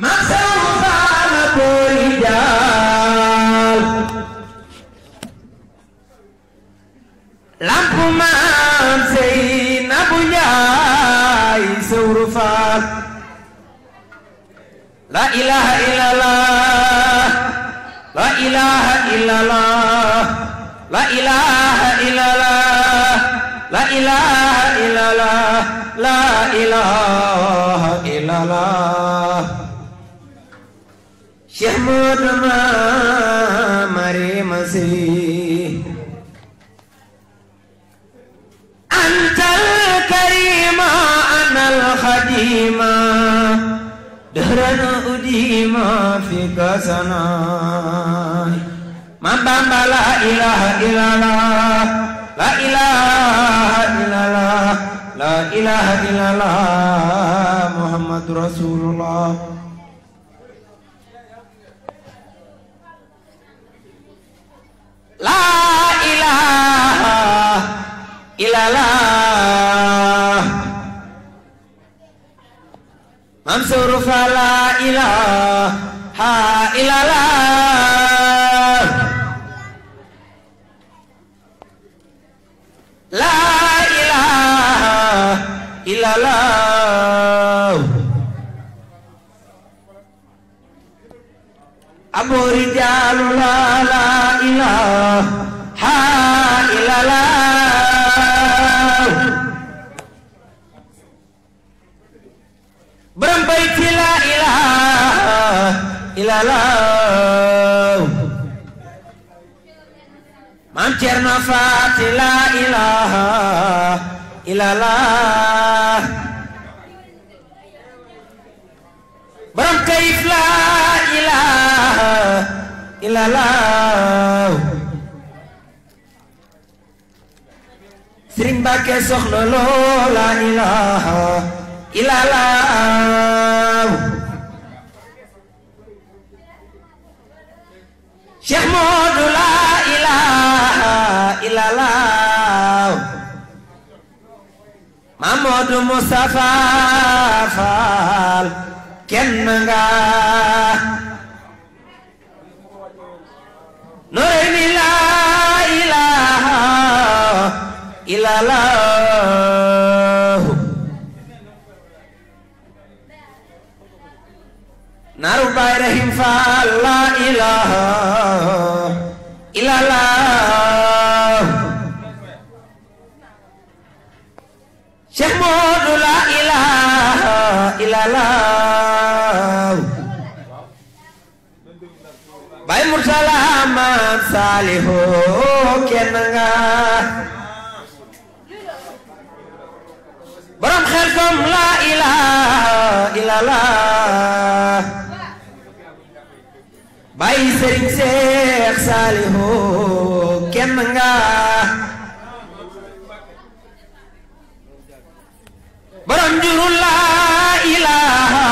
masawfana borijal lampu man Seynabu Njaay sawru faal la ilaha illallah la ilaha illallah la ilaha illallah la ilaha illallah la ilaha illallah Cheikh Modou Mariama Sy antal karima anal khadima dahran udima fika sanai ma Bamba la ilaha illallah la ilaha illallah la ilaha illallah Muhammadur Rasulullah la ilaha illallah Mansur fa la ilaha illallah la ilaha illallah Abu Rijal la ilaha illallah Borom Bayti la ilaha illallah Maam Cerno Faati la ilaha illallah Borom Taif la ilaha illallah Sëriñ Mbàkke Soxna Lo la ilaha illallah Cheikh Modou la ilaha illallah Mamadou Moustapha Fall kenn nga Noreyni la ilaha illallah Naru Baay Rahim Fall la ilaha illallah Cheikh Modou la ilaha illallah Baay Murtala Maam Salihu kenn nga Borom Xelkom la ilaha illallah Baay Sëriñ Seex Salihu kenn nga Borom Njurul la ilaha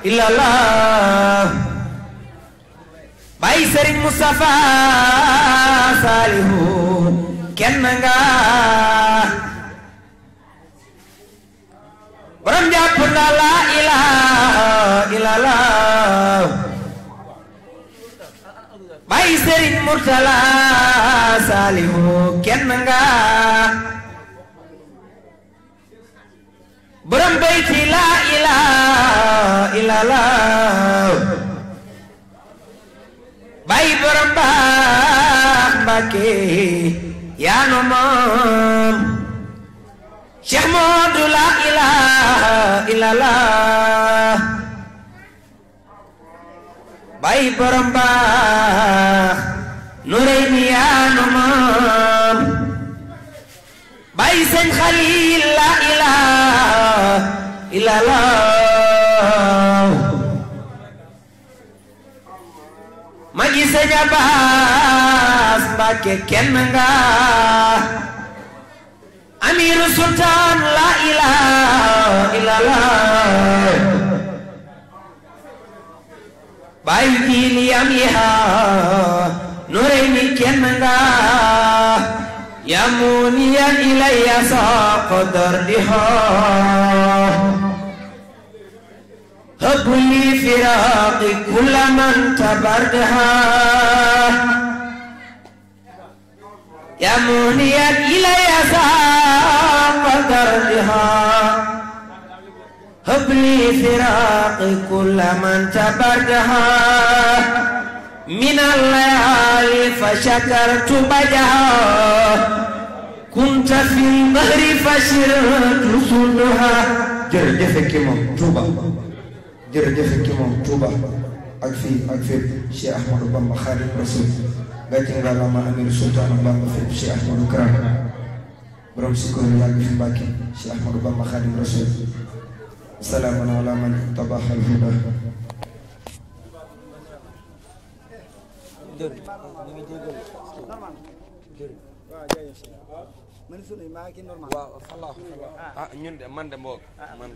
illallah Baay Sëriñ Mustafa Salihu kenn nga Borom jàpp na la ilaha illallah Baay Sëriñ Murtala Salihu kenn nga Borom Bayti la ilaha illallah Baay borom baax Mbàkke yaa nu moom Cheikh Modou la ilaha illallah Baay borom baax Noreyni yaa nu moom Baay Sëñ Xalil la ilaha illallah Magi Sëñ Abbas Mbàkke kenn nga Amiru Sultan la ilaha illallah Baay Jiili Amiha Noreyni kenn nga يا مونيا إلي ساق دردها هب لي فراق كل من تبردها يا منيا إلي ساق دردها هب لي فراق كل من تبردها من الليالي فشكرت بجها كنت في الظهر فشرت رسلها jërëjëf ki moom Touba jërëjëf ki moom Touba ak fii ak fépp Cheikh Ahmadou Bamba Khadim Rasoul gàcce nga la ma Amir Sultan Bamba fépp Cheikh Ahmadou Kara borom si ko yàgg fi Mbàkke Cheikh Ahmadou Bamba Khadim Rasoul salaamun ala man tabaxal huda waaw ñun de man de mboog man